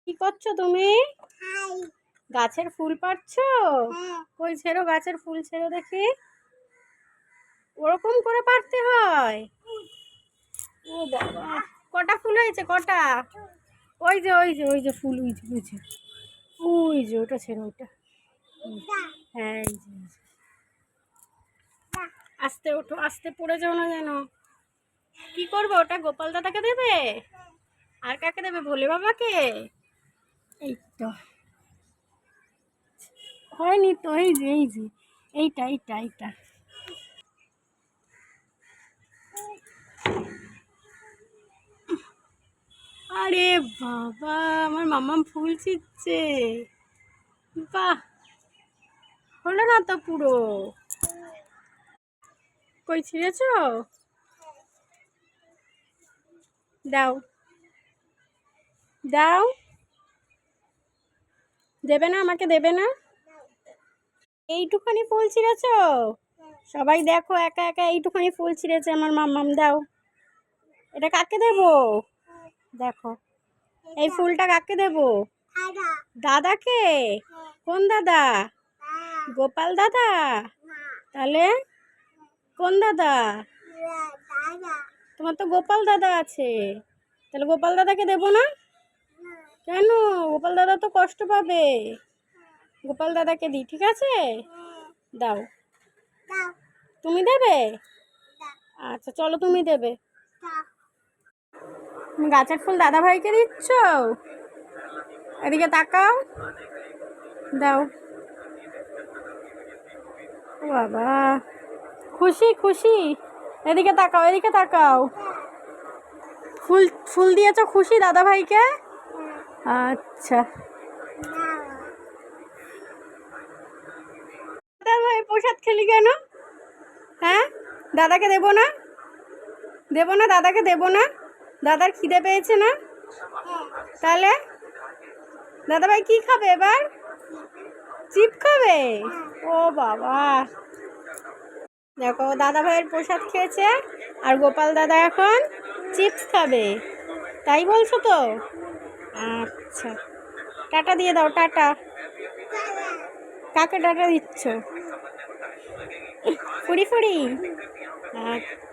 কি করছো তুমি? গাছের ফুল পাড়ছো? কই ছেড়ো, গাছের ফুল ছেড়ো দেখি। ওরকম করে পাড়তে হয়? ও বাবা, কটা ফুল হয়েছে? কটা? ওই যে ফুল, ওই যে ওটা ছেড়ো, ওইটা। হ্যাঁ, এই যে। আস্তে ওঠো, আস্তে পড়ে যাও না যেন। কি করবো ওটা? গোপাল দাদাকে দেবে? আর কাকে দেবে? ভোলে বাবাকে? এই তো হয়নি তো, এই যে এইটা। আরে বাবা, আমার মাম্মাম ফুল ছিঁড়ছে। বাহ, হলো না তো পুরো। কই ছিঁড়েছো? দাও, দাও। দেবে না? আমাকে দেবে না? এইটুখানি ফুল ছিঁড়েছো? সবাই দেখো, একা একা এইটুখানি ফুল ছিঁড়েছে আমার মাম্মাম। দাও, এটা কাকে দেবো? দেখো, এই ফুলটা কাকে দেবো? দাদাকে? কোন দাদা? গোপাল দাদা? তাহলে কোন দাদা? তোমার তো গোপাল দাদা আছে, তাহলে গোপাল দাদাকে দেবো না? কেন? গোপাল দাদা তো কষ্ট পাবে। গোপাল দাদাকে দিই, ঠিক আছে? দাও। তুমি দেবে? আচ্ছা চলো, তুমি দেবে। তুমি গাছের ফুল দাদা ভাইকে দিচ্ছ? এদিকে তাকাও। দাও। ও বাবা, খুশি খুশি। এদিকে তাকাও, এদিকে তাকাও। ফুল ফুল দিয়েছো, খুশি দাদা ভাইকে? আচ্ছা। দাদা ভাই প্রসাদ খেলি কেন? হ্যাঁ, দাদাকে দেবো না? দেবো না, দাদাকে দেবো না? দাদার খিদে পেয়েছে না? তাহলে দাদা ভাই কি খাবে এবার? চিপ খাবে? ও বাবা, দেখো দাদা ভাইয়ের প্রসাদ খেয়েছে, আর গোপাল দাদা এখন চিপস খাবে, তাই বলছো তো? আচ্ছা, টাটা দিয়ে দাও, টাটা। কাকে টাটা দিচ্ছ? ফুড়ি ফুড়ি? আচ্ছা।